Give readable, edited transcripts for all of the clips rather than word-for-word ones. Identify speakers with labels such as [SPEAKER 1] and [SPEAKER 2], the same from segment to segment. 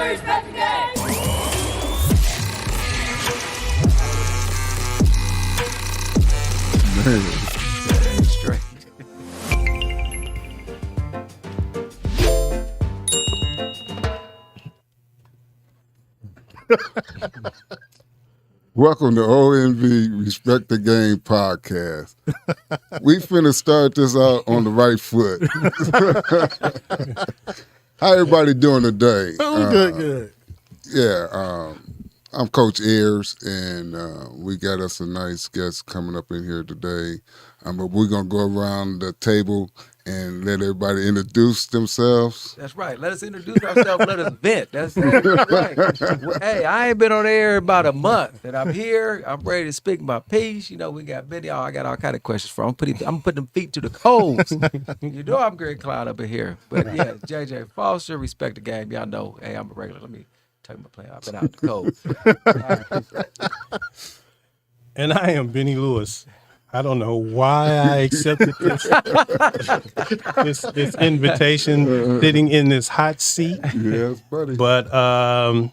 [SPEAKER 1] respect the game.
[SPEAKER 2] Straight.
[SPEAKER 3] Welcome to ONV Respect the Game podcast. We finna start this out on the right foot. How everybody doing today?
[SPEAKER 4] Good.
[SPEAKER 3] Yeah, I'm Coach Ayers, and we got us a nice guest coming up in here today. But we're gonna go around the table and let everybody introduce themselves.
[SPEAKER 2] That's right. Let us introduce ourselves. Let us vent. That's right. Well, hey, I ain't been on air about a month, and I'm here. I'm ready to speak my piece. You know, we got Bennie. I got all kind of questions for him. I'm putting them feet to the coals. You know, I'm Greg Cloud up in here. But yeah, JJ Foster, respect the game. Y'all know. Hey, I'm a regular. Let me tell you my plan. I've been out the cold.
[SPEAKER 4] And I am Bennie Lewis. I don't know why I accepted this invitation, sitting in this hot seat.
[SPEAKER 3] Yes, buddy.
[SPEAKER 4] But I'm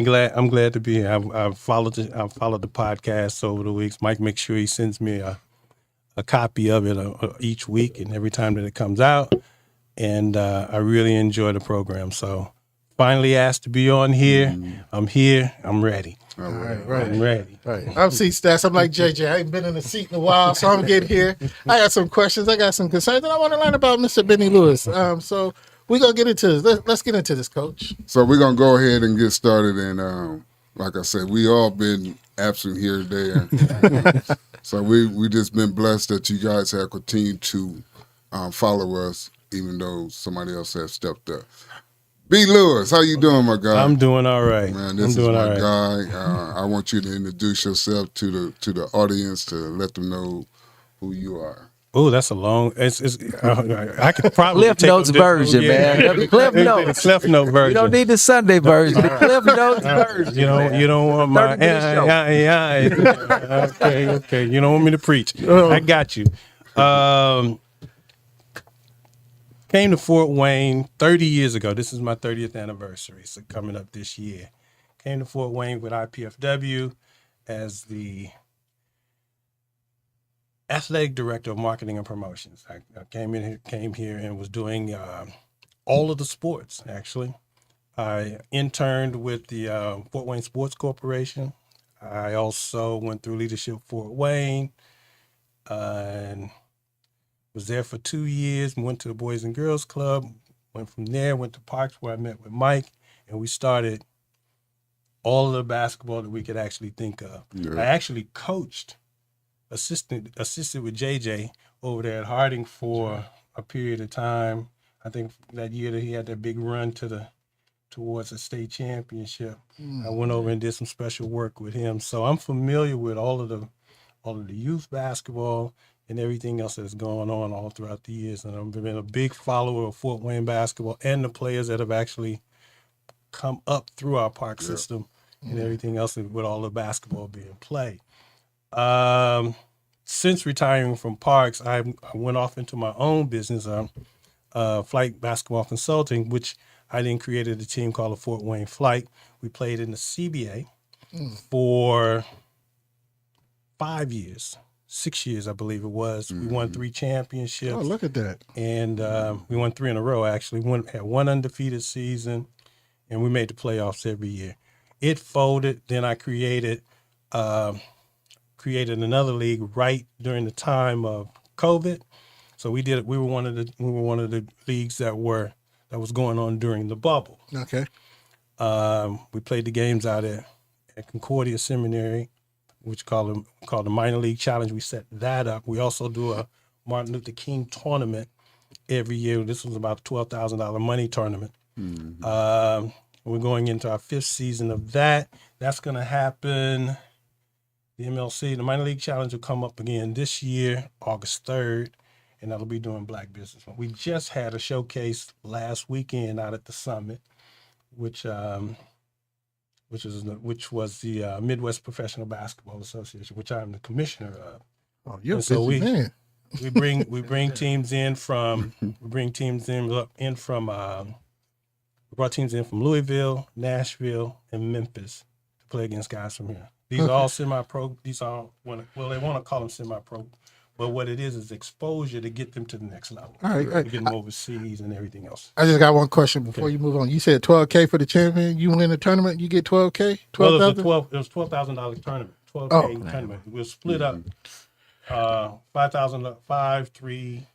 [SPEAKER 4] glad to be here. I've followed the podcast over the weeks. Mike makes sure he sends me a copy of it each week and every time that it comes out. And I really enjoy the program. So finally asked to be on here. I'm here. I'm ready.
[SPEAKER 3] All right.
[SPEAKER 4] I'm ready.
[SPEAKER 5] Right. I'm seat stats. I'm like JJ. I ain't been in the seat in a while, so I'm getting here. I got some questions. I got some concerns, and I want to learn about Mr. Bennie Lewis. So we're going to get into this. Let's get into this, Coach.
[SPEAKER 3] So we're going to go ahead and get started. And like I said, we all been absent here and there. So we just been blessed that you guys have continued to follow us, even though somebody else has stepped up. B. Lewis, how you doing, my guy?
[SPEAKER 4] I'm doing all right.
[SPEAKER 3] Man, this is my guy. I want you to introduce yourself to the audience to let them know who you are.
[SPEAKER 4] Oh, that's a long. I could probably
[SPEAKER 2] Cliff Notes version, man. Cliff Notes.
[SPEAKER 4] Cliff Note version.
[SPEAKER 2] You don't need the Sunday version. The Cliff Notes version.
[SPEAKER 4] You don't want my. Okay. You don't want me to preach. I got you. Came to Fort Wayne 30 years ago. This is my 30th anniversary, so coming up this year. Came to Fort Wayne with IPFW as the athletic director of marketing and promotions. I came here and was doing all of the sports, actually. I interned with the Fort Wayne Sports Corporation. I also went through Leadership Fort Wayne and was there for 2 years, went to the Boys and Girls Club, went from there, went to Parks where I met with Mike, and we started all of the basketball that we could actually think of. Yeah. I actually coached, assisted with JJ over there at Harding for a period of time. I think that year that he had that big run towards a state championship. I went over and did some special work with him. So I'm familiar with all of the youth basketball and everything else that's going on all throughout the years. And I've been a big follower of Fort Wayne basketball and the players that have actually come up through our park system and everything else with all the basketball being played. Since retiring from Parks, I went off into my own business, Flight Basketball Consulting, which I then created a team called the Fort Wayne Flight. We played in the CBA for 5 years. 6 years, I believe it was. We won 3 championships.
[SPEAKER 5] Oh, look at that.
[SPEAKER 4] And we won 3 in a row, actually. Had one undefeated season, and we made the playoffs every year. It folded. Then I created another league right during the time of COVID. So we were one of the leagues that was going on during the bubble.
[SPEAKER 5] Okay.
[SPEAKER 4] We played the games out at Concordia Seminary, which called the Minor League Challenge. We set that up. We also do a Martin Luther King tournament every year. This was about a $12,000 money tournament. Mm-hmm. We're going into our 5th season of that. That's going to happen. The MLC, the Minor League Challenge, will come up again this year, August 3rd, and that'll be doing Black Business. We just had a showcase last weekend out at the Summit, which was the Midwest Professional Basketball Association, which I'm the commissioner of.
[SPEAKER 5] Oh, you're a busy man.
[SPEAKER 4] We bring teams in from We brought teams in from Louisville, Nashville, and Memphis to play against guys from here. These are all semi-pro. These are they want to call them semi-pro, but what it is exposure to get them to the next level.
[SPEAKER 5] All right.
[SPEAKER 4] To get them overseas and everything else.
[SPEAKER 5] I just got one question before you move on. You said $12K for the champion. You win the tournament, you get $12K.
[SPEAKER 4] Well, it
[SPEAKER 5] $12,000.
[SPEAKER 4] was $12,000 tournament. $12K tournament. It was split up. 5,000, 5, 3,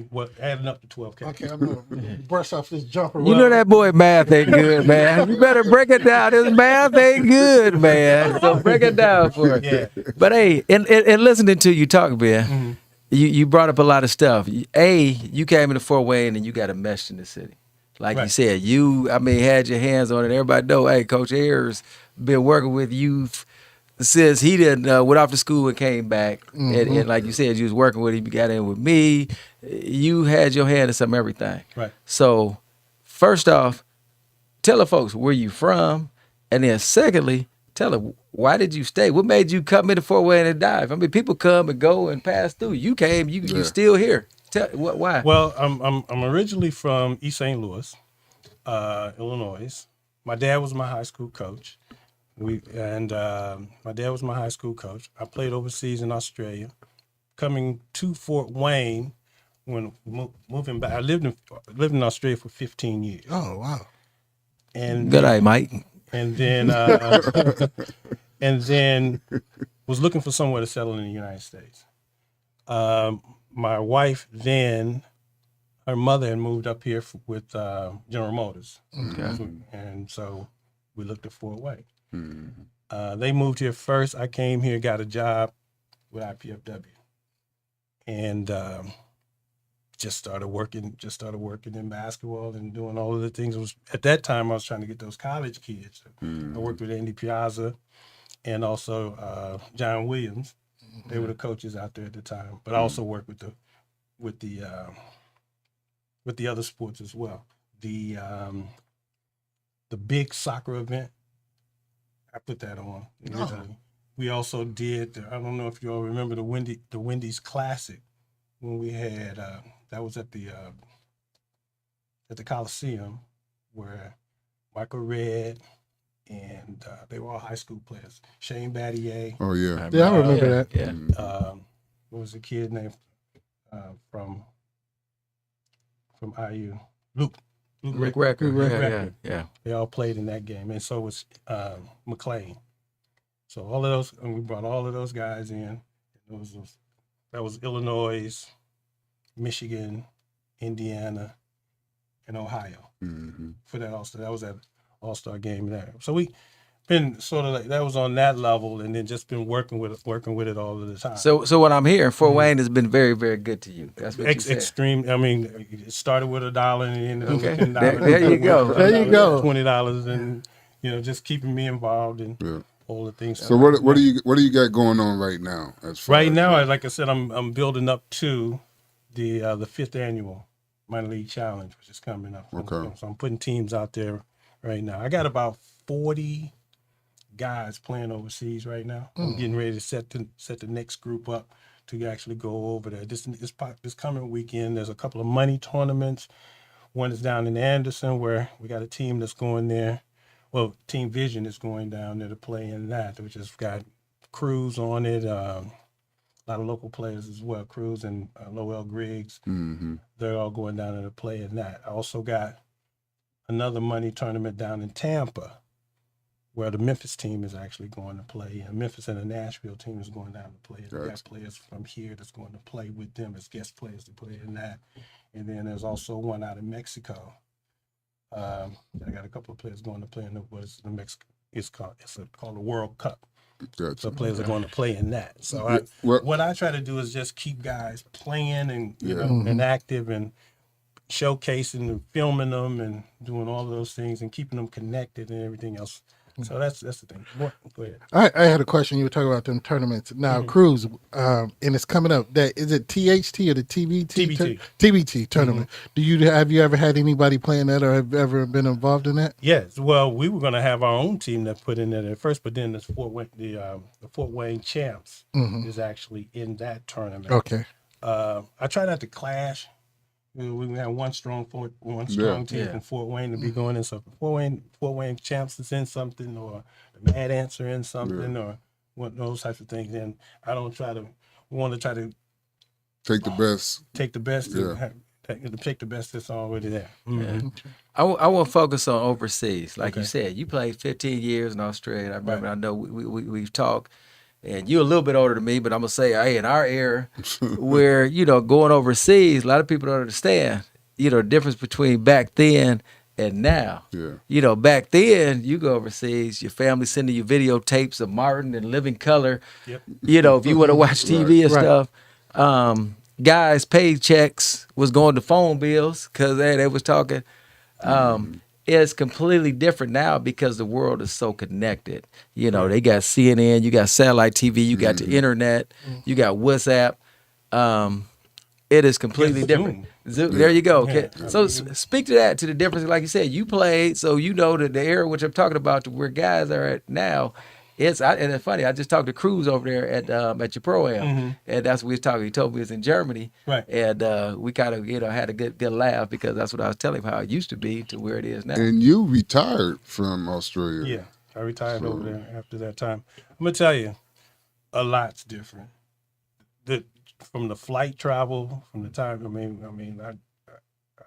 [SPEAKER 4] what adding up to 12K.
[SPEAKER 5] Okay, I'm gonna brush off this jumper.
[SPEAKER 2] You know that boy math ain't good, man. You better break it down. His math ain't good, man. So break it down for us.
[SPEAKER 4] Yeah.
[SPEAKER 2] But hey, and listening to you talk, Ben, you brought up a lot of stuff. You came into Fort Wayne and you got a mesh in the city. Like you said, had your hands on it. Everybody know, hey, Coach Ayers been working with youth since he went off to school and came back. And like you said, you was working with him. You got in with me. You had your hand in some everything.
[SPEAKER 4] Right.
[SPEAKER 2] So first off, tell the folks where you from. And then secondly, tell them, why did you stay? What made you come into Fort Wayne and dive? I mean, people come and go and pass through. You came, you still here. Tell why?
[SPEAKER 4] Well, I'm originally from East St. Louis, Illinois. My dad was my high school coach. My dad was my high school coach. I played overseas in Australia. Coming to Fort Wayne, when moving back, I lived in Australia for 15 years.
[SPEAKER 5] Oh wow!
[SPEAKER 2] And good eye, Mike.
[SPEAKER 4] And then was looking for somewhere to settle in the United States. My wife then, her mother had moved up here with General Motors, and so we looked at Fort Wayne. They moved here first. I came here, got a job with IPFW, and just started working in basketball and doing all of the things. At that time, I was trying to get those college kids. I worked with Andy Piazza and also John Williams. They were the coaches out there at the time. But I also worked with the other sports as well. The big soccer event, I put that on. We also did. I don't know if you all remember the Wendy's Classic when we had that was at the Coliseum where Michael Redd and they were all high school players. Shane Battier.
[SPEAKER 3] Oh yeah.
[SPEAKER 5] Yeah, I remember that.
[SPEAKER 2] Yeah.
[SPEAKER 4] What was the kid named from IU? Luke
[SPEAKER 2] Rick Recker. Yeah.
[SPEAKER 4] They all played in that game, and so was McLean. So all of those, and we brought all of those guys in. That was Illinois, Michigan, Indiana, and Ohio for that All-Star. That was that All-Star game there. So we been sort of like that was on that level, and then just been working with it all of the time.
[SPEAKER 2] So what I'm hearing, Fort Wayne has been very, very good to you. That's what you said.
[SPEAKER 4] Extreme. I mean, it started with $1 and it ended up with $10.
[SPEAKER 2] There you go.
[SPEAKER 5] There you go.
[SPEAKER 4] $20, and just keeping me involved in all the things.
[SPEAKER 3] So what do you got going on right now?
[SPEAKER 4] Right now, like I said, I'm building up to the 5th annual minor league challenge, which is coming up.
[SPEAKER 3] Okay.
[SPEAKER 4] So I'm putting teams out there right now. I got about 40 guys playing overseas right now. I'm getting ready to set the next group up to actually go over there. This coming weekend, there's a couple of money tournaments. One is down in Anderson where we got a team that's going there. Well, Team Vision is going down there to play in that, which has got Cruz on it. A lot of local players as well, Cruz and Lowell Griggs. They're all going down there to play in that. I also got another money tournament down in Tampa where the Memphis team is actually going to play. And Memphis and the Nashville team is going down to play. We've got players from here that's going to play with them as guest players to play in that. And then there's also one out in Mexico. I got a couple of players going to play in it's called the World Cup.
[SPEAKER 3] Gotcha.
[SPEAKER 4] So players are going to play in that. So what I try to do is just keep guys playing and and active and showcasing and filming them and doing all of those things and keeping them connected and everything else. So that's the thing. Go ahead.
[SPEAKER 5] I had a question. You were talking about them tournaments. Now, Cruz, and it's coming up. Is it THT or the TBT? TBT tournament. Have you ever had anybody playing that or have ever been involved in that?
[SPEAKER 4] Yes. Well, we were going to have our own team that put in there at first, but then the Fort Wayne Champs is actually in that tournament.
[SPEAKER 5] Okay.
[SPEAKER 4] I try not to clash We have one strong
[SPEAKER 3] Yeah.
[SPEAKER 4] team
[SPEAKER 2] Yeah.
[SPEAKER 4] from Fort Wayne to be going in something. Fort Wayne champs is in something, or the Mad Ants are in something, or those types of things. And I don't want to try to
[SPEAKER 3] Take the best.
[SPEAKER 4] take the best.
[SPEAKER 3] Yeah.
[SPEAKER 4] Take the best that's already there.
[SPEAKER 2] Yeah. I want to focus on overseas. Like you
[SPEAKER 4] Okay.
[SPEAKER 2] said, you played 15 years in Australia. I remember,
[SPEAKER 4] Right.
[SPEAKER 2] I know we've talked, and you're a little bit older than me, but I'm going to say, hey, in our era, where, going overseas, a lot of people don't understand, the difference between back then and now.
[SPEAKER 3] Yeah.
[SPEAKER 2] Back then, you go overseas, your family sending you videotapes of Martin and Living Color.
[SPEAKER 4] Yep.
[SPEAKER 2] If you want to watch TV and
[SPEAKER 5] Right.
[SPEAKER 2] stuff. Guys' paychecks was going to phone bills because they was talking. It's completely different now because the world is so connected. They got CNN, you got satellite TV, you got the internet, you got WhatsApp. It is completely
[SPEAKER 4] Zoom.
[SPEAKER 2] different. There you go.
[SPEAKER 4] Yeah.
[SPEAKER 2] So speak to that, to the difference. Like you said, you played, so that the era which I'm talking about, to where guys are at now. And it's funny. I just talked to Cruz over there at your pro-am, and that's what we was talking. He told me he was in Germany,
[SPEAKER 4] Right.
[SPEAKER 2] And we kind of had a good laugh, because that's what I was telling him, how it used to be to where it is now.
[SPEAKER 3] And you retired from Australia.
[SPEAKER 4] Yeah, I retired over there after that time. I'm gonna tell you, a lot's different. From the flight travel, from the time.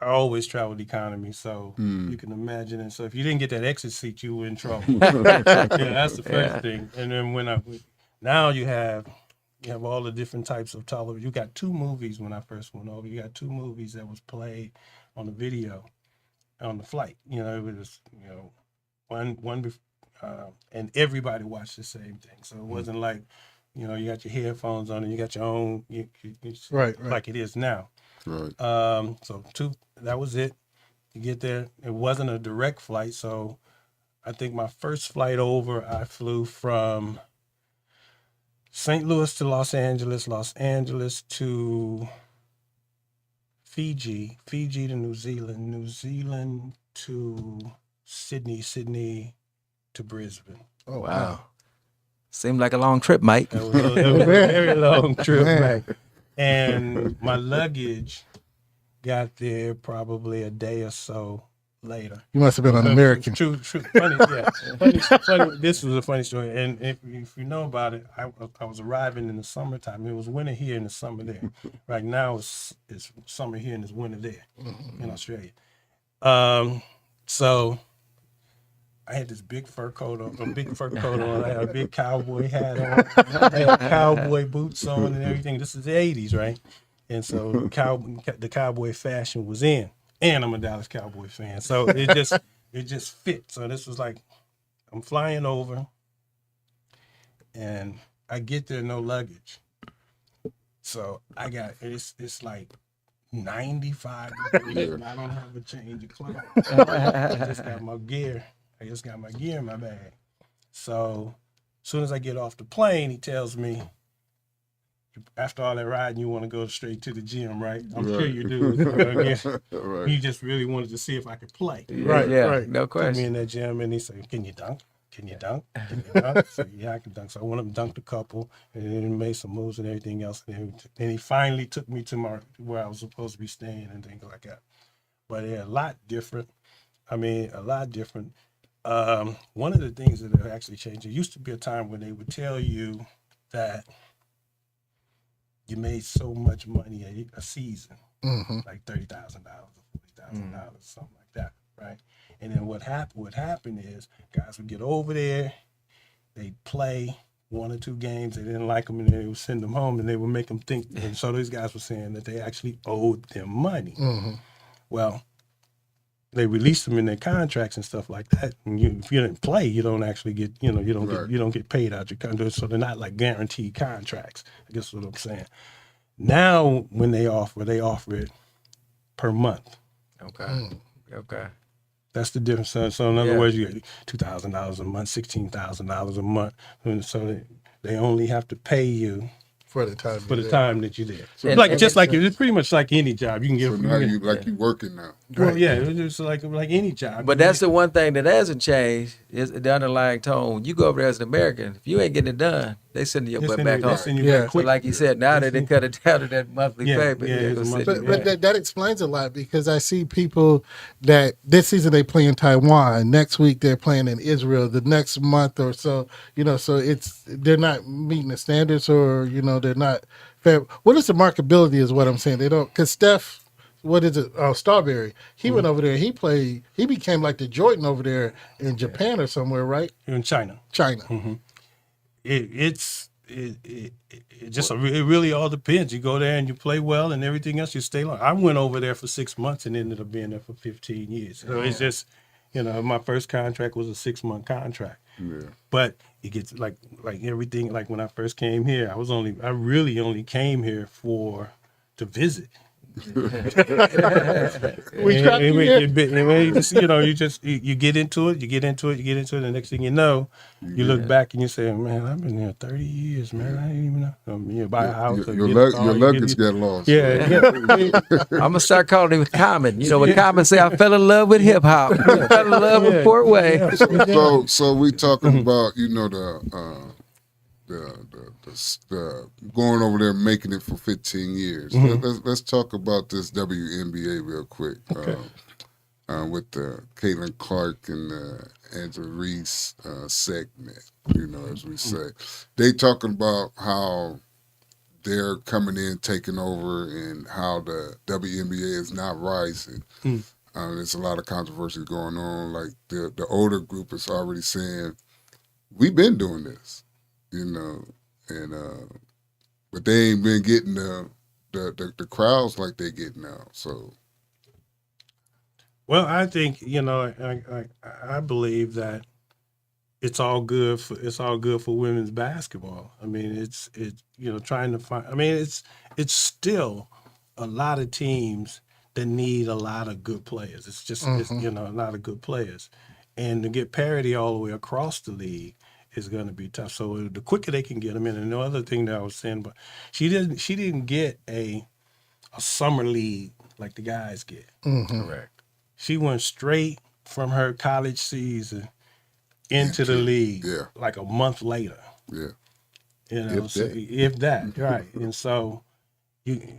[SPEAKER 4] I always traveled economy, so you can imagine. And so if you didn't get that exit seat, you were in trouble. That's the first thing. And then now you have all the different types of television. You got 2 movies when I first went over. You got 2 movies that was played on the video on the flight. It was one, and everybody watched the same thing. So it wasn't like, you got your headphones on and you got your own,
[SPEAKER 5] Right.
[SPEAKER 4] like it is now.
[SPEAKER 3] Right.
[SPEAKER 4] So 2, that was it. You get there. It wasn't a direct flight, so I think my first flight over, I flew from St. Louis to Los Angeles to Fiji to New Zealand to Sydney to Brisbane.
[SPEAKER 5] Oh,
[SPEAKER 2] Wow. Seemed like a long trip, Mike.
[SPEAKER 4] That was a very long trip, man. And my luggage got there probably a day or so later.
[SPEAKER 5] You must have been an American.
[SPEAKER 4] True. Funny, yeah. Funny. This was a funny story. And if you know about it, I was arriving in the summertime. It was winter here and the summer there. Right now it's summer here and it's winter there in Australia. So I had this big fur coat on. I had a big cowboy hat on. I had cowboy boots on and everything. This is the 80s, right? And so the cowboy fashion was in. And I'm a Dallas Cowboy fan. So it just fit. So this was like, I'm flying over and I get there, no luggage. So it's like 95 degrees and I don't have a change of clothes. I just got my gear in my bag. So as soon as I get off the plane, he tells me, after all that riding, you want to go straight to the gym, right? I'm sure you do.
[SPEAKER 3] Right.
[SPEAKER 4] He just really wanted to see if I could play.
[SPEAKER 5] Right.
[SPEAKER 2] No
[SPEAKER 4] Took me
[SPEAKER 2] question.
[SPEAKER 4] in that gym and he said, "Can you dunk? Can you dunk? Can you dunk?" I said, "Yeah, I can dunk." So I went up and dunked a couple and then made some moves and everything else. And then he finally took me to where I was supposed to be staying and things like that. But yeah, a lot different. A lot different. One of the things that have actually changed, there used to be a time when they would tell you that you made so much money a season, like $30,000 or $40,000, something like that, right? And then what happened is guys would get over there, they'd play 1 or 2 games, they didn't like them, and they would send them home, and they would make them think. And so these guys were saying that they actually owed them money. Well, they released them in their contracts and stuff like that. And if you didn't play, you don't actually get, you don't get paid out your contract. So they're not like guaranteed contracts. I guess what I'm saying. Now, when they offer it per month.
[SPEAKER 2] Okay.
[SPEAKER 4] That's the difference. So in other words, you get $2,000 a month, $16,000 a month. And so they only have to pay you
[SPEAKER 5] for the time.
[SPEAKER 4] for the
[SPEAKER 5] you're
[SPEAKER 4] time that you're there.
[SPEAKER 2] And-
[SPEAKER 4] Like
[SPEAKER 2] and
[SPEAKER 4] just like
[SPEAKER 2] it's-
[SPEAKER 4] it's pretty much like any job. You can
[SPEAKER 3] So
[SPEAKER 4] get
[SPEAKER 3] now you like you working now.
[SPEAKER 4] well, yeah, it's just like any job.
[SPEAKER 2] But that's the one thing that hasn't changed is the underlying tone. You go over there as an American, if you ain't getting it done, they sending your butt back home.
[SPEAKER 4] you
[SPEAKER 5] Yeah.
[SPEAKER 4] back
[SPEAKER 2] So
[SPEAKER 4] quick.
[SPEAKER 2] like you said, now that they cut it down to that monthly
[SPEAKER 4] Yeah,
[SPEAKER 2] payment,
[SPEAKER 4] yeah,
[SPEAKER 2] they
[SPEAKER 4] it's
[SPEAKER 2] go
[SPEAKER 4] a
[SPEAKER 2] sit
[SPEAKER 4] monthly-
[SPEAKER 2] you
[SPEAKER 5] But
[SPEAKER 2] back.
[SPEAKER 5] that explains a lot because I see people that this season they play in Taiwan. Next week they're playing in Israel. The next month or so, so they're not meeting the standards, or they're not fair. What is the marketability? Is what I'm saying. They don't, because Steph. What is it? Starberry. He went over there. He played. He became like the Jordan over there in Japan or somewhere, right?
[SPEAKER 4] in China.
[SPEAKER 5] China.
[SPEAKER 4] It really all depends. You go there and you play well, and everything else you stay long. I went over there for 6 months and ended up being there for 15 years. So it's just, my first contract was a 6-month contract.
[SPEAKER 3] Yeah.
[SPEAKER 4] But it gets like everything. Like when I first came here, I really only came here to visit.
[SPEAKER 5] We trapped you here.
[SPEAKER 4] You get into it, and the next thing you know, you look back and you say, "Man, I've been here 30 years, man. I didn't even know." You buy a house, or
[SPEAKER 3] Your
[SPEAKER 4] get a car, you
[SPEAKER 3] luggage
[SPEAKER 4] get-
[SPEAKER 3] got lost.
[SPEAKER 4] Yeah.
[SPEAKER 2] I'm gonna start calling it Common. When Common say, "I fell in love with hip hop," I fell in love with Fort Wayne.
[SPEAKER 3] So we talking about the going over there making it for 15 years. Let's talk about this WNBA real quick. With the Caitlin Clark and Angela Reese segment, as we say, they talking about how they're coming in, taking over, and how the WNBA is not rising. There's a lot of controversy going on. Like the older group is already saying, we've been doing this, but they ain't been getting the crowds like they get now. So,
[SPEAKER 4] Well, I think I believe that it's all good for women's basketball. I mean, it's trying to find. I mean, it's still a lot of teams that need a lot of good players. It's just it's, a lot of good players, and to get parity all the way across the league is going to be tough. So the quicker they can get them in. And the other thing that I was saying, but she didn't get a summer league like the guys get.
[SPEAKER 2] Correct.
[SPEAKER 4] She went straight from her college season into the league like a month later.
[SPEAKER 3] yeah.
[SPEAKER 4] If that, right. And so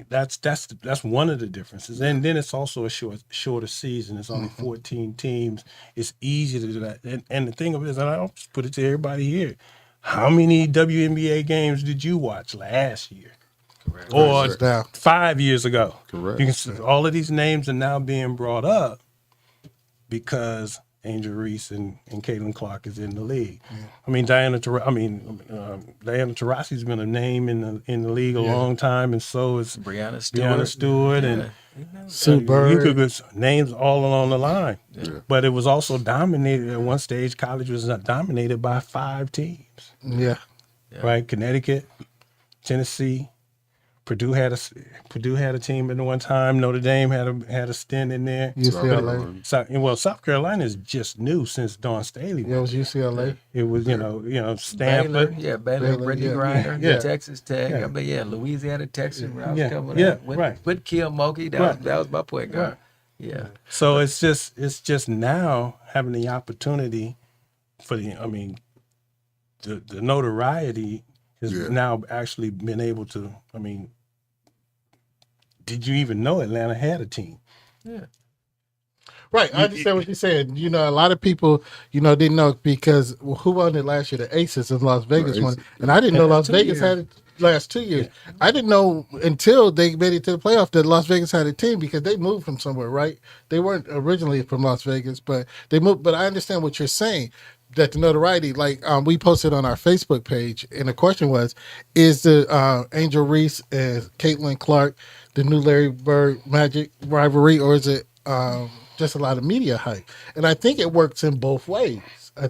[SPEAKER 4] that's one of the differences. And then it's also a shorter season. It's only 14 teams. It's easy to do that. And the thing of it is, and I'll just put it to everybody here, how many WNBA games did you watch last year?
[SPEAKER 2] Correct.
[SPEAKER 4] Or
[SPEAKER 5] Now,
[SPEAKER 4] 5 years ago?
[SPEAKER 3] Correct.
[SPEAKER 4] You can see all of these names are now being brought up because Angel Reese and Caitlin Clark is in the league.
[SPEAKER 5] Yeah.
[SPEAKER 4] I mean, Diana Taurasi's been a name in the league a long time, and so is
[SPEAKER 2] Brianna
[SPEAKER 4] Stewart and
[SPEAKER 5] Sue Bird.
[SPEAKER 4] you could get names all along the line.
[SPEAKER 3] Yeah.
[SPEAKER 4] But it was also dominated at one stage. College was dominated by 5 teams,
[SPEAKER 5] Yeah.
[SPEAKER 4] right? Connecticut, Tennessee. Purdue had a team at one time. Notre Dame had a stint in there.
[SPEAKER 5] UCLA.
[SPEAKER 4] South Carolina is just new since Dawn Staley.
[SPEAKER 5] Yeah, it was UCLA.
[SPEAKER 4] It was
[SPEAKER 2] Baylor,
[SPEAKER 4] Stanford.
[SPEAKER 2] Baylor, Brittany
[SPEAKER 5] yeah,
[SPEAKER 2] Griner,
[SPEAKER 4] yeah.
[SPEAKER 2] Texas Tech.
[SPEAKER 4] Yeah.
[SPEAKER 2] I mean, Louisiana Texas. Where I was
[SPEAKER 4] Yeah,
[SPEAKER 2] coming
[SPEAKER 4] yeah,
[SPEAKER 2] up with Kim Mulkey. That was my point guard. Yeah.
[SPEAKER 4] So it's just now having the opportunity for the notoriety has now actually been able to. I mean, did you even know Atlanta had a team?
[SPEAKER 2] Yeah.
[SPEAKER 5] Right. I understand what you're saying. A lot of people, didn't know because who won it last year? The Aces in Las Vegas
[SPEAKER 3] Aces.
[SPEAKER 5] won it. And I didn't know Las
[SPEAKER 4] 2
[SPEAKER 5] Vegas
[SPEAKER 4] years.
[SPEAKER 5] had it last 2 years. I didn't know until they made it to the playoff that Las Vegas had a team because they moved from somewhere, right? They weren't originally from Las Vegas, but they moved. But I understand what you're saying. That the notoriety, like we posted on our Facebook page, and the question was, is the Angel Reese and Caitlin Clark the new Larry Bird Magic rivalry, or is it just a lot of media hype? And I think it works in both ways. I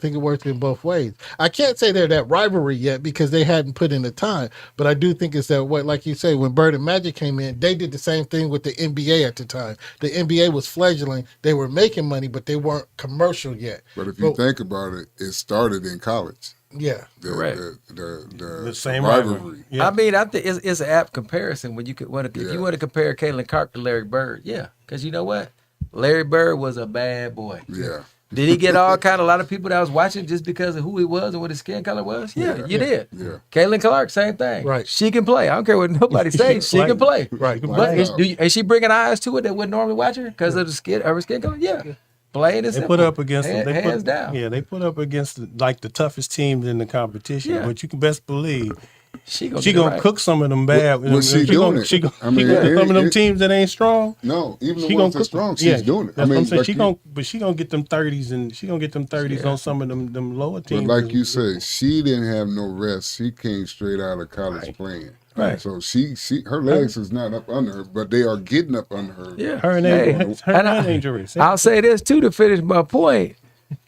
[SPEAKER 5] can't say they're that rivalry yet because they hadn't put in the time, but I do think it's that way. Like you say, when Bird and Magic came in, they did the same thing with the NBA at the time. The NBA was fledgling. They were making money, but they weren't commercial yet.
[SPEAKER 3] But if you think about it, it started in college.
[SPEAKER 5] Yeah.
[SPEAKER 2] Correct.
[SPEAKER 4] The same
[SPEAKER 3] rivalry.
[SPEAKER 4] rivalry. Yeah.
[SPEAKER 2] I mean, I think it's an apt comparison when you could if you want to compare Caitlin Clark to Larry Bird, yeah, because you know what, Larry Bird was a bad boy.
[SPEAKER 3] Yeah.
[SPEAKER 2] Did he get a lot of people that was watching just because of who he was and what his skin color was? Yeah, you did.
[SPEAKER 3] Yeah.
[SPEAKER 2] Caitlin Clark, same thing.
[SPEAKER 5] Right.
[SPEAKER 2] She can play. I don't care what nobody says. She can play.
[SPEAKER 5] Right.
[SPEAKER 2] But is she bringing eyes to it that wouldn't normally watch her because of her skin color? Yeah. Plain and
[SPEAKER 4] They
[SPEAKER 2] simple.
[SPEAKER 4] put up against
[SPEAKER 2] hands down.
[SPEAKER 4] Yeah, they put up against like the toughest teams in the competition.
[SPEAKER 2] Yeah.
[SPEAKER 4] But you can best believe
[SPEAKER 2] She
[SPEAKER 4] she gonna cook some of them bad.
[SPEAKER 3] Well, she doing it.
[SPEAKER 4] She gonna
[SPEAKER 3] I mean,
[SPEAKER 4] some of them teams that ain't strong.
[SPEAKER 3] No, even
[SPEAKER 4] She
[SPEAKER 3] the
[SPEAKER 4] gonna
[SPEAKER 3] ones that's
[SPEAKER 4] cook
[SPEAKER 3] strong,
[SPEAKER 4] them.
[SPEAKER 3] she's doing it.
[SPEAKER 4] That's what I'm saying.
[SPEAKER 3] like
[SPEAKER 4] She gonna get them 30s and she gonna get them 30s on some of them lower teams.
[SPEAKER 3] But like you say, she didn't have no rest. She came straight out of college playing.
[SPEAKER 2] Right.
[SPEAKER 3] So her legs is not up under her, but they are getting up under her.
[SPEAKER 2] Yeah.
[SPEAKER 4] her and injuries.
[SPEAKER 2] I'll say this too to finish my point.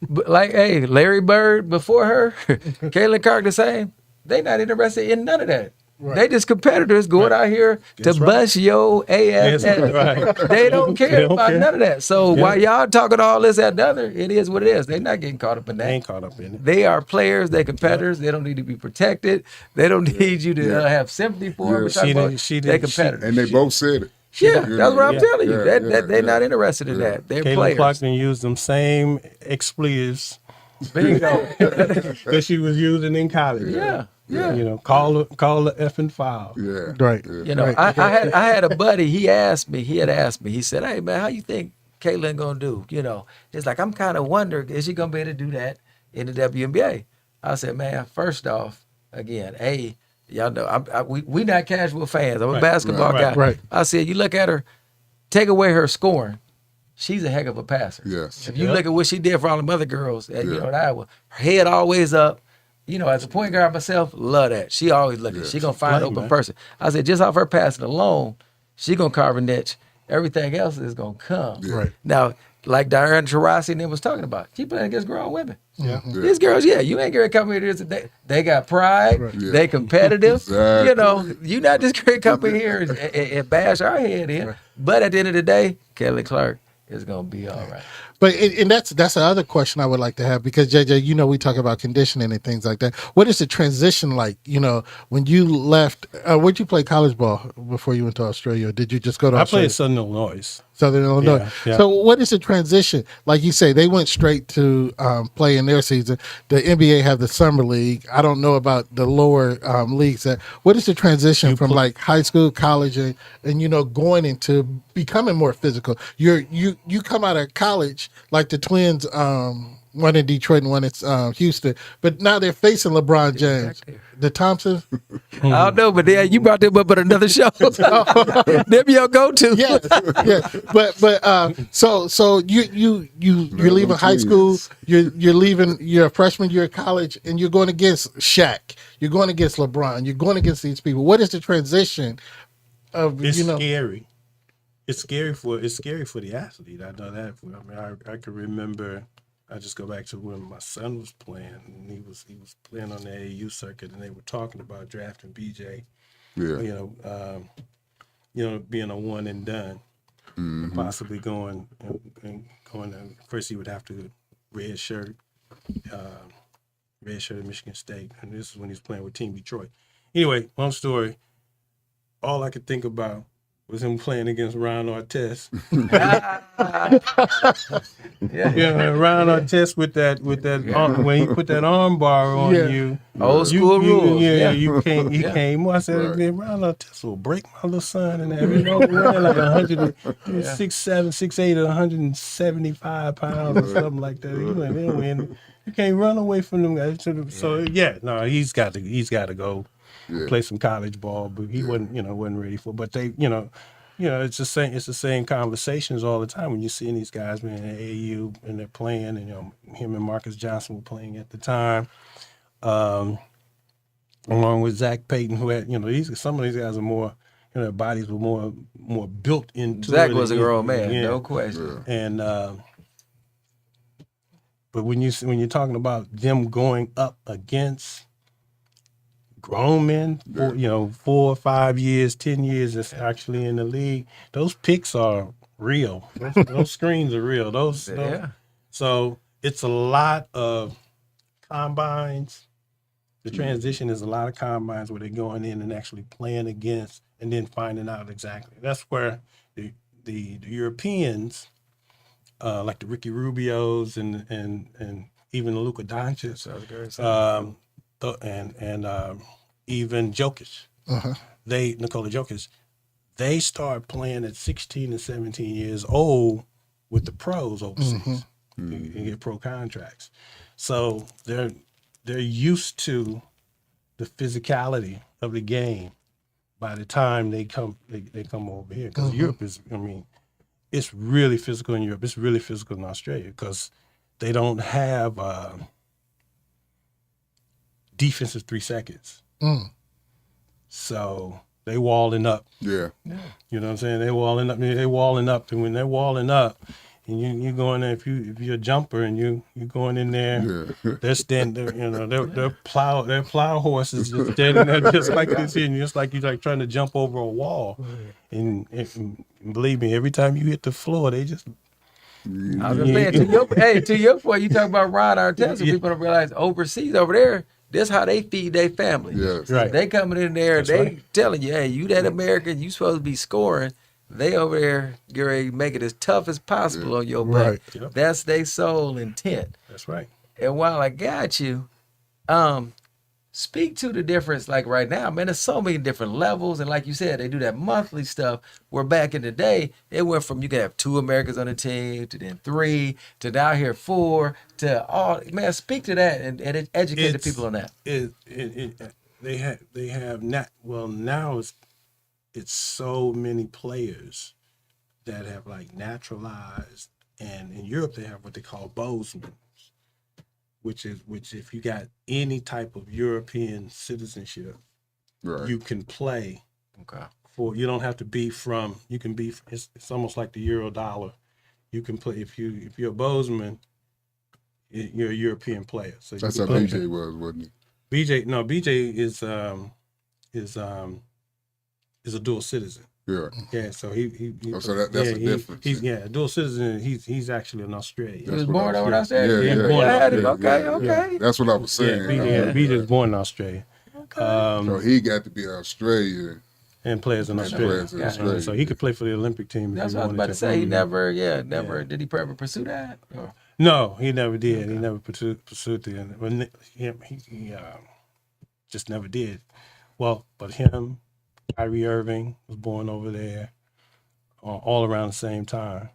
[SPEAKER 2] But like, hey, Larry Bird before her, Caitlin Clark the same. They not interested in none of that.
[SPEAKER 5] Right.
[SPEAKER 2] They just competitors going out here to bust your ass.
[SPEAKER 4] Right.
[SPEAKER 2] They don't care
[SPEAKER 4] They don't
[SPEAKER 2] about
[SPEAKER 4] care.
[SPEAKER 2] none of that. So while y'all talking all this and the other, it is what it is. They're not getting caught up in
[SPEAKER 4] They
[SPEAKER 2] that.
[SPEAKER 4] ain't caught up in it.
[SPEAKER 2] They are players. They're competitors. They don't need to be protected. They don't need you to have sympathy for them. They're competitors.
[SPEAKER 3] And they both said it.
[SPEAKER 2] Yeah,
[SPEAKER 3] You
[SPEAKER 2] that's
[SPEAKER 3] know,
[SPEAKER 2] what I'm
[SPEAKER 3] yeah,
[SPEAKER 2] telling you.
[SPEAKER 3] yeah,
[SPEAKER 2] They're not interested in that. They're
[SPEAKER 4] Caitlin
[SPEAKER 2] players.
[SPEAKER 4] Clark done used them same expletives
[SPEAKER 2] Bingo.
[SPEAKER 4] that she was using in college.
[SPEAKER 2] Yeah.
[SPEAKER 4] You know, call the effing foul.
[SPEAKER 3] Yeah.
[SPEAKER 5] Right.
[SPEAKER 3] Yeah.
[SPEAKER 2] You know,
[SPEAKER 5] Right.
[SPEAKER 2] I had a buddy. He had asked me. He said, "Hey man, how you think Caitlin gonna do?" You know, it's like I'm kind of wondering, is she gonna be able to do that in the WNBA? I said, man, first off, again, y'all know we not casual fans. I'm a basketball guy.
[SPEAKER 5] right.
[SPEAKER 2] I said, you look at her, take away her scoring. She's a heck of a passer.
[SPEAKER 3] Yes.
[SPEAKER 2] If you look at what she did for all them other girls, you know, at Iowa, her head always up. You know, as a point guard myself, love that. She always looking. She gonna find an open person. I said, just off her passing alone, she gonna carve a niche. Everything else is gonna come.
[SPEAKER 3] Yeah.
[SPEAKER 5] Right.
[SPEAKER 2] Now, like Diana Taurasi and them was talking about, she playing against grown women.
[SPEAKER 5] Yeah.
[SPEAKER 2] These girls, you ain't gonna come here. They got pride.
[SPEAKER 5] Right.
[SPEAKER 3] Yeah.
[SPEAKER 2] They competitive.
[SPEAKER 3] Exactly.
[SPEAKER 2] You know, you not just gonna come in here and bash our head in.
[SPEAKER 5] Right.
[SPEAKER 2] But at the end of the day, Kelly Clark is gonna be all right.
[SPEAKER 5] But and that's the other question I would like to have, because JJ, you know, we talk about conditioning and things like that. What is the transition like? You know, when you left, where'd you play college ball before you went to Australia? Or did you just go to
[SPEAKER 4] I
[SPEAKER 5] Australia?
[SPEAKER 4] played Southern Illinois.
[SPEAKER 5] Southern Illinois.
[SPEAKER 4] Yeah.
[SPEAKER 5] So what is the transition? Like you say, they went straight to play in their season. The NBA have the summer league. I don't know about the lower leagues. What is the transition from like high school, college, and you know, going into becoming more physical? You come out of college like the Twins, one in Detroit and one in Houston, but now they're facing LeBron James. The Thompsons.
[SPEAKER 2] I don't know, but you brought them up at another show. Them your go-to.
[SPEAKER 5] Yeah. But so you're leaving high school. You're leaving. You're a freshman year of college, and you're going against Shaq. You're going against LeBron. You're going against these people. What is the transition of
[SPEAKER 4] It's
[SPEAKER 5] you know?
[SPEAKER 4] scary. It's scary for the athlete. I know that. I mean, I can remember. I just go back to when my son was playing, and he was playing on the AAU circuit, and they were talking about drafting BJ.
[SPEAKER 3] Yeah.
[SPEAKER 4] You know, being a one and done, and possibly going. First, he would have to red shirt at Michigan State, and this is when he was playing with Team Detroit. Anyway, long story. All I could think about was him playing against Ron Artest. Ron Artest with that when he put that arm bar on you.
[SPEAKER 2] Old school rules.
[SPEAKER 4] You can't. He came. I said, Ron Artest will break my little son and that. You know, weighing like 6'7", 6'8", 175 pounds or something like that. You can't run away from them guys. So he's got to go.
[SPEAKER 3] Yeah.
[SPEAKER 4] Play some college ball, but he wasn't ready for. But they, it's the same conversations all the time when you're seeing these guys, man, at AAU and they're playing, and him and Marcus Johnson were playing at the time, along with Zach Payton, who had, some of these guys are more, their bodies were more built into.
[SPEAKER 2] Zach was a grown man, no question.
[SPEAKER 4] And but when you're talking about them going up against grown men, 4 or 5 years, 10 years that's actually in the league, those picks are real. Those screens are real. Those. So it's a lot of combines, The transition is a lot of combines where they're going in and actually playing against and then finding out exactly. That's where the Europeans, like the Ricky Rubios and even the Luka Doncic, and even Jokic, Nikola Jokic, they start playing at 16 and 17 years old with the pros overseas and get pro contracts. So they're used to the physicality of the game by the time they come over here. Because Europe is, it's really physical in Europe. It's really physical in Australia because they don't have defensive 3 seconds. So they walling up.
[SPEAKER 3] Yeah.
[SPEAKER 4] You know what I'm saying? They walling up. And when they're walling up, and you go in there, if you're a jumper and you going in there, they're standing. They're plow horses just standing there just like this here, and just like you're like trying to jump over a wall. And believe me, every time you hit the floor, they just.
[SPEAKER 2] I was gonna say, to your point, you talk about Ron Artest, people don't realize overseas over there, this how they feed their family.
[SPEAKER 3] Yes.
[SPEAKER 4] Right.
[SPEAKER 2] They coming in there,
[SPEAKER 4] That's
[SPEAKER 2] they
[SPEAKER 4] right.
[SPEAKER 2] telling you, hey, you that American, you supposed to be scoring. They over there, get ready to make it as tough as possible on your butt.
[SPEAKER 5] Right.
[SPEAKER 4] Yep.
[SPEAKER 2] That's their sole intent.
[SPEAKER 4] That's right.
[SPEAKER 2] And while I got you, speak to the difference. Like right now, man, there's so many different levels, and like you said, they do that monthly stuff. Where back in the day, it went from you could have 2 Americans on the team to then 3 to now here 4 to all. Man, speak to that and educate the people on that.
[SPEAKER 4] They have not. Well, now it's so many players that have like naturalized, and in Europe they have what they call Bosman, which if you got any type of European citizenship,
[SPEAKER 3] Right.
[SPEAKER 4] you can play
[SPEAKER 2] Okay.
[SPEAKER 4] for. You don't have to be from. You can be. It's almost like the euro dollar. You can play if you're a Bosman, you're a European player. So
[SPEAKER 3] That's
[SPEAKER 4] you
[SPEAKER 3] how
[SPEAKER 4] can
[SPEAKER 3] BJ was, wasn't he?
[SPEAKER 4] BJ is a dual citizen.
[SPEAKER 3] Yeah.
[SPEAKER 4] Yeah, so he
[SPEAKER 3] So that's a difference.
[SPEAKER 4] He's a dual citizen. He's actually an Australian.
[SPEAKER 2] He was
[SPEAKER 3] what
[SPEAKER 2] born
[SPEAKER 3] I
[SPEAKER 2] over in
[SPEAKER 3] was-
[SPEAKER 2] Australia.
[SPEAKER 3] Yeah,
[SPEAKER 4] born
[SPEAKER 2] Yeah,
[SPEAKER 4] in
[SPEAKER 2] okay, okay.
[SPEAKER 3] That's what I was saying.
[SPEAKER 4] BJ was born in Australia.
[SPEAKER 3] So he got to be Australian.
[SPEAKER 4] And plays in Australia.
[SPEAKER 3] plays in Australia.
[SPEAKER 4] So he could play for the Olympic team.
[SPEAKER 2] That's
[SPEAKER 4] if
[SPEAKER 2] what I
[SPEAKER 4] he
[SPEAKER 2] was
[SPEAKER 4] wanted
[SPEAKER 2] about to say. He
[SPEAKER 4] Mhm.
[SPEAKER 2] never. Did he ever pursue that? Or?
[SPEAKER 4] No, he never did. He never pursued the. He just never did. Well, but him, Kyrie Irving was born over there, all around the same time.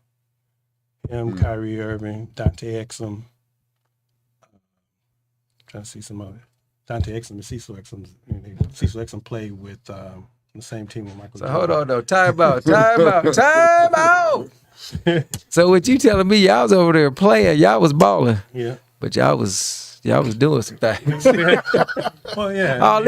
[SPEAKER 4] Him, Kyrie Irving, Dante Exum. Trying to see some other. Dante Exum and Cecil Exum. Cecil Exum played with the same team with Michael.
[SPEAKER 2] So
[SPEAKER 4] Jordan.
[SPEAKER 2] hold on though. Time out. So what you telling me? Y'all was over there playing. Y'all was balling,
[SPEAKER 4] Yeah.
[SPEAKER 2] but y'all was doing some things.
[SPEAKER 4] Well, yeah.
[SPEAKER 2] All